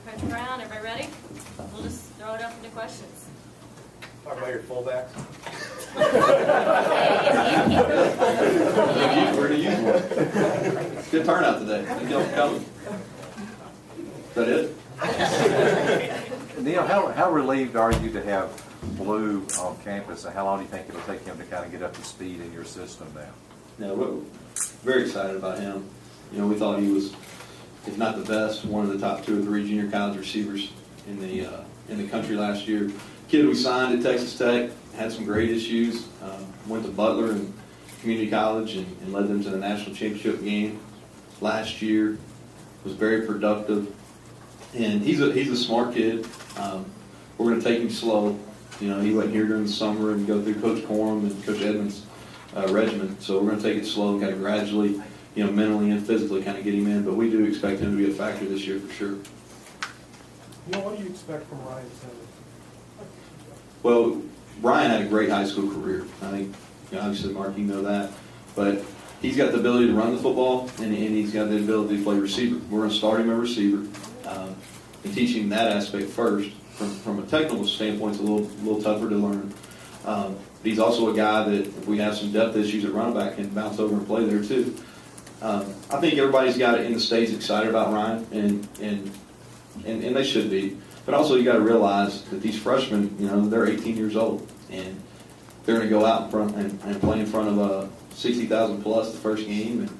Coach Brown, everybody ready? We'll just throw it up into questions. Talk about your fullbacks. We're going to use one. Good turnout today. Thank y'all for coming. Is that it? Neal, how relieved are you to have Blue on campus, and how long do you think it'll take him to kind of get up to speed in your system now? No, we're very excited about him. You know, we thought he was, if not the best, one of the top 2 or 3 junior college receivers in the country last year. Kid we signed at Texas Tech had some great issues. Went to Butler and community college and led them to the national championship game last year. Was very productive, and he's a smart kid. We're going to take him slow. You know, he wasn't here during the summer and go through Coach Corum and Coach Edmonds' regimen. So we're going to take it slow, kind of gradually, you know, mentally and physically kind of get him in. But we do expect him to be a factor this year for sure. Well, what do you expect from Ryan Simmons? Well, Ryan had a great high school career. I think, you know, obviously, Mark, you know that. But he's got the ability to run the football, and he's got the ability to play receiver. We're going to start him a receiver and teach him that aspect first. From a technical standpoint, it's a little tougher to learn. He's also a guy that, if we have some depth issues at running back, can bounce over and play there too. I think everybody's got it in the States excited about Ryan, and they should be. But also, you got to realize that these freshmen, you know, they're 18 years old, and they're going to go out in front and play in front of 60,000 plus the first game, and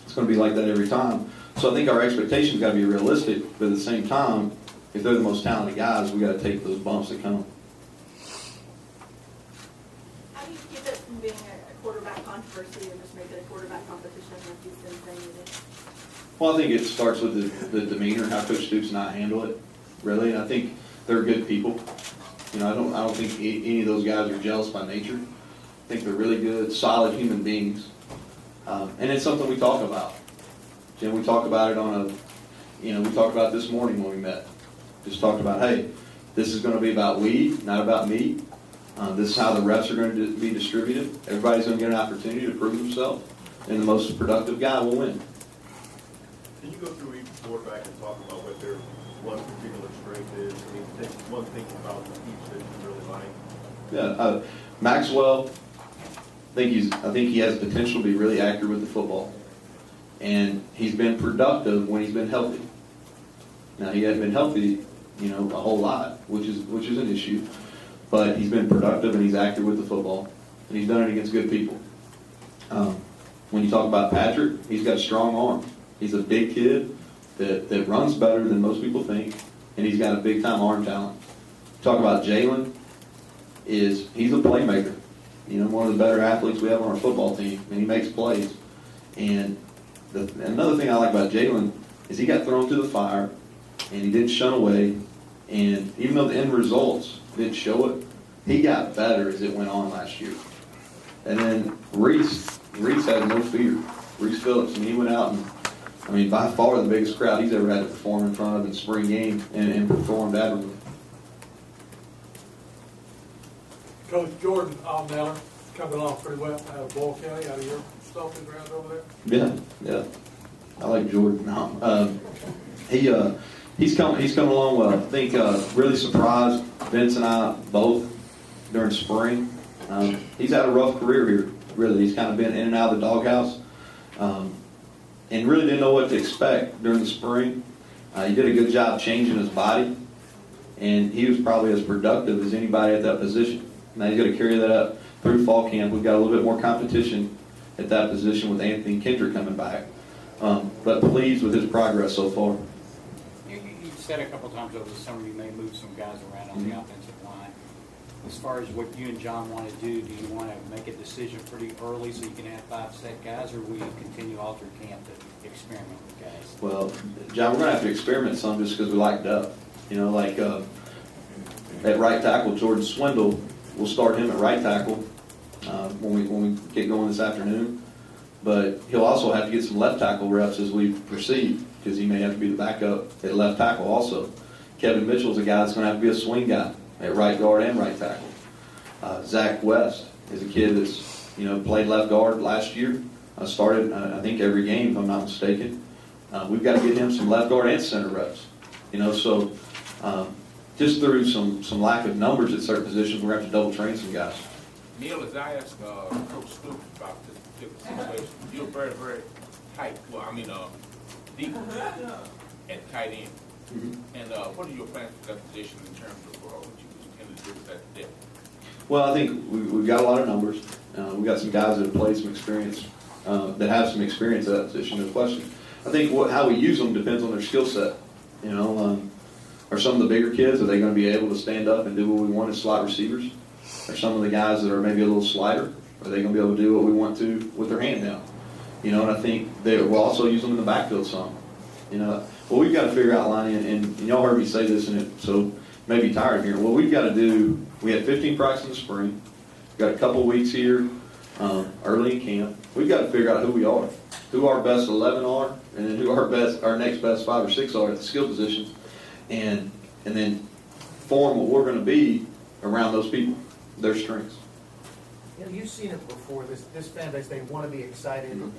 it's going to be like that every time. So I think our expectations got to be realistic, but at the same time, if they're the most talented guys, we got to take those bumps that come. How do you keep it from being a quarterback controversy and just make it a quarterback competition like you've been saying it is? Well, I think it starts with the demeanor, how Coach Stoops and I handle it, really. And I think they're good people. You know, I don't think any of those guys are jealous by nature. I think they're really good, solid human beings. And it's something we talk about. Jim, we talk about it we talked about it this morning when we met. Just talked about, hey, this is going to be about we, not about me. This is how the reps are going to be distributed. Everybody's going to get an opportunity to prove themselves, and the most productive guy will win. Can you go through each quarterback and talk about what their one particular strength is? I mean, take one thing about each that you really like. Yeah, Maxwell. I think he has potential to be really accurate with the football, and he's been productive when he's been healthy. Now he hasn't been healthy, you know, a whole lot, which is an issue. But he's been productive and he's accurate with the football, and he's done it against good people. When you talk about Patrick, he's got a strong arm. He's a big kid that runs better than most people think, and he's got a big time arm talent. Talk about Jalen, he's a playmaker. You know, one of the better athletes we have on our football team, and he makes plays. And another thing I like about Jalen is he got thrown through the fire, and he didn't shun away. And even though the end results didn't show it, he got better as it went on last year. And then Reese had no fear. Reese Phillips, and he went out and, by far the biggest crowd he's ever had to perform in front of in spring game, and performed admirably. Coach Jordan Allmailer coming along pretty well out of Boyle County, out of your stomping ground over there. Yeah. I like Jordan. He's coming along well. I think really surprised Vince and I both during spring. He's had a rough career here. Really, he's kind of been in and out of the doghouse, and really didn't know what to expect during the spring. He did a good job changing his body, and he was probably as productive as anybody at that position. Now he's got to carry that up through fall camp. We've got a little bit more competition at that position with Anthony Kendrick coming back, but pleased with his progress so far. You said a couple times over the summer you may move some guys around on the offensive line. As far as what you and John want to do you want to make a decision pretty early so you can have 5 set guys, or will you continue all through camp to experiment with guys? Well, John, we're going to have to experiment some just because we like depth. You know, like at right tackle, Jordan Swindle, we'll start him at right tackle when we get going this afternoon. But he'll also have to get some left tackle reps as we proceed, because he may have to be the backup at left tackle also. Kevin Mitchell's a guy that's going to have to be a swing guy at right guard and right tackle. Zach West is a kid that's, played left guard last year. Started, I think, every game, if I'm not mistaken. We've got to get him some left guard and center reps. So just through some lack of numbers at certain positions, we're going to have to double train some guys. Neal, as I asked Coach Stoops about this particular situation, you're very, very tight, deep at tight end. Mm-hmm. And what are your plans for that position in terms of what you intend to do with that depth? Well, I think we've got a lot of numbers. We've got some guys that have played some experience, that have some experience at that position, no question. I think how we use them depends on their skill set. Are some of the bigger kids, are they going to be able to stand up and do what we want as slot receivers? Are some of the guys that are maybe a little slighter, are they going to be able to do what we want to with their hand down? And I think we'll also use them in the backfield some. Well, we've got to figure out, Lonnie, and y'all heard me say this, so maybe tired of hearing. What we've got to do, we had 15 practices in the spring. We've got a couple of weeks here early in camp. We've got to figure out who we are, who our best 11 are, and then who our next best 5 or 6 are at the skill positions, and then form what we're going to be around those people, their strengths. You've seen it before. This fan base, they want to be excited, and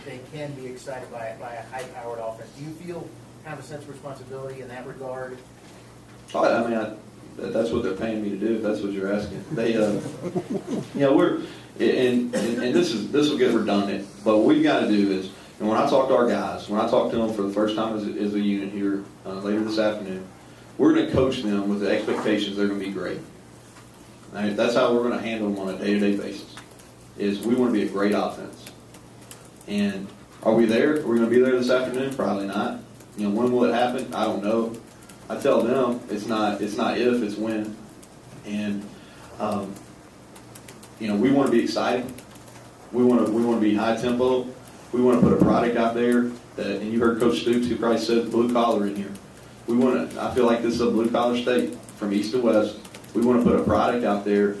they can be excited by a high-powered offense. Do you feel kind of a sense of responsibility in that regard? That's what they're paying me to do. If that's what you're asking, we're and this will get redundant. But what we've got to do is, and when I talk to our guys, when I talk to them for the first time as a unit here later this afternoon, we're going to coach them with the expectations they're going to be great. That's how we're going to handle them on a day-to-day basis. Is we want to be a great offense. And are we there? Are we going to be there this afternoon? Probably not. When will it happen? I don't know. I tell them it's not if, it's when. And we want to be exciting. We want to be high tempo. We want to put a product out there that, and you heard Coach Stoops, who probably said blue collar in here. I feel like this is a blue collar state from east to west. We want to put a product out there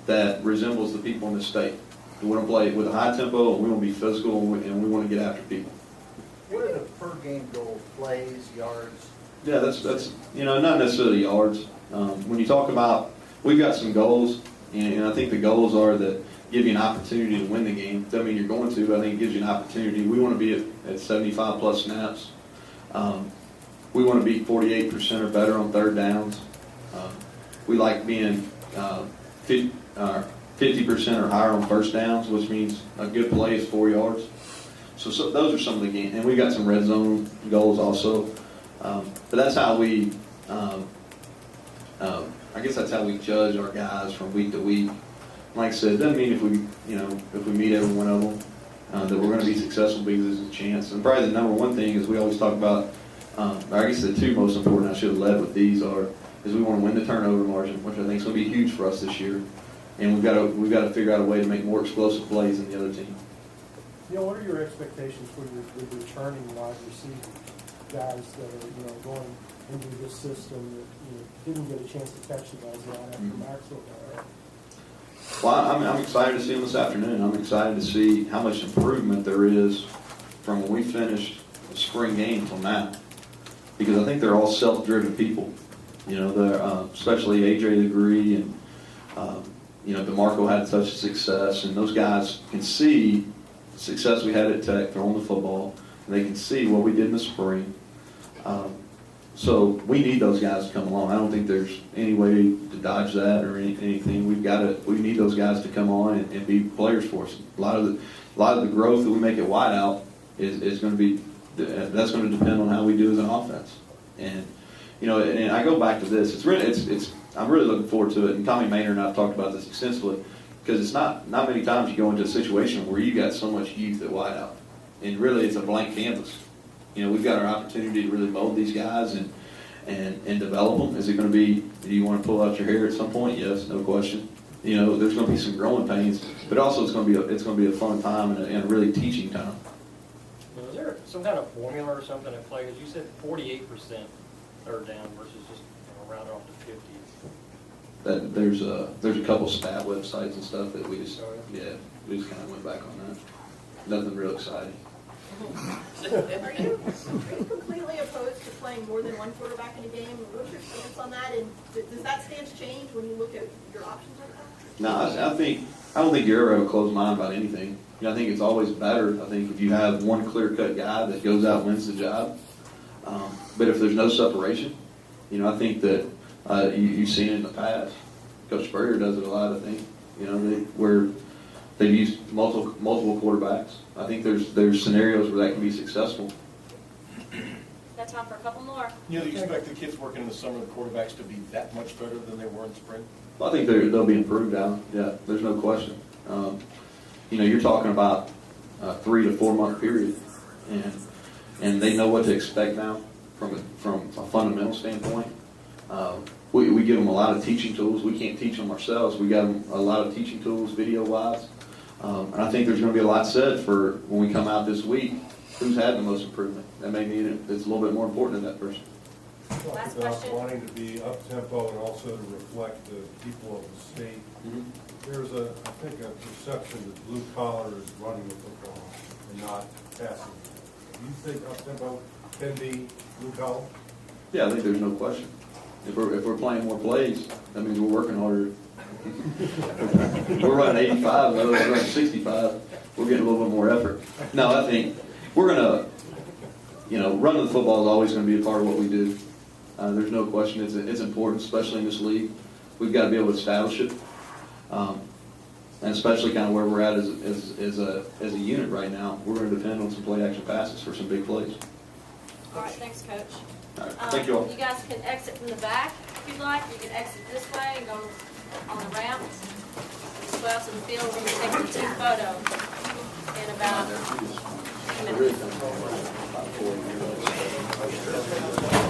that resembles the people in the state. We want to play with a high tempo, and we want to be physical, and we want to get after people. What are the per game goals? Plays, yards? Yeah, that's not necessarily yards. When you talk about, we've got some goals, and I think the goals are that give you an opportunity to win the game. Doesn't mean you're going to, but I think it gives you an opportunity. We want to be at 75 plus snaps. We want to be 48% or better on third downs. We like being 50% or higher on first downs, which means a good play is 4 yards. So those are some of the games. And we got some red zone goals also. But that's how we, I guess that's how we judge our guys from week to week. Like I said, it doesn't mean if we meet every one of them that we're going to be successful because there's a chance. And probably the number one thing is we always talk about, I guess the two most important, I should have led with these is we want to win the turnover margin, which I think is going to be huge for us this year. And we've got to figure out a way to make more explosive plays than the other team. What are your expectations for your returning wide receivers, guys that are going into this system that didn't get a chance to catch the guys out after Maxwell got out? Well, I'm excited to see them this afternoon. I'm excited to see how much improvement there is from when we finished the spring game until now, because I think they're all self-driven people. They're especially AJ Degree and DeMarco had such success, and those guys can see the success we had at Tech throwing the football, and they can see what we did in the spring. So we need those guys to come along. I don't think there's any way to dodge that or anything. We need those guys to come on and be players for us. A lot of the growth that we make at wideout is going to be, that's going to depend on how we do as an offense. And and I go back to this. I'm really looking forward to it. And Tommy Maynard and I've talked about this extensively, because it's not many times you go into a situation where you got so much youth at wideout, and really it's a blank canvas. We've got our opportunity to really mold these guys and develop them. Is it going to be, do you want to pull out your hair at some point? Yes, no question. There's going to be some growing pains, but also it's going to be a fun time and a really teaching time. Is there some kind of formula or something at play? Because you said 48% third down versus just round off to 50. That there's a couple stat websites and stuff that we just kind of went back on that. Nothing real exciting. Are you completely opposed to playing more than one quarterback in a game? What's your stance on that? And does that stance change when you look at your options like that? No, I don't think you ever have a closed mind about anything. I think it's always better. I think if you have one clear-cut guy that goes out and wins the job, But if there's no separation, I think that you've seen it in the past. Coach Spurrier does it a lot, I think. Where they've used multiple quarterbacks. I think there's scenarios where that can be successful. Got time for a couple more. Do you expect the kids working in the summer, the quarterbacks, to be that much better than they were in spring? Well, I think they'll be improved, Alan. Yeah, there's no question. You're talking about a 3 to 4 month period, and they know what to expect now from a fundamental standpoint. We give them a lot of teaching tools. We can't teach them ourselves. We got them a lot of teaching tools, video-wise. And I think there's going to be a lot said for when we come out this week, who's had the most improvement. That may mean it's a little bit more important to that person. Last About question. wanting to be up-tempo and also to reflect the people of the state. There's I think, a perception that blue collar is running the football and not passing. Do you think up-tempo can be blue collar? Yeah, I think there's no question. If we're playing more plays, that means we're working harder. We're running 85, and others are running 65. We're getting a little bit more effort. No, I think we're going to, running the football is always going to be a part of what we do. There's no question it's important, especially in this league. We've got to be able to establish it, and especially kind of where we're at as a unit right now. We're going to depend on some play action passes for some big plays. All right, thanks, Coach. All right, thank you all. You guys can exit from the back if you'd like. You can exit this way and go on the ramp. Just go out to the field. We're going to take the team photo in about 2 minutes.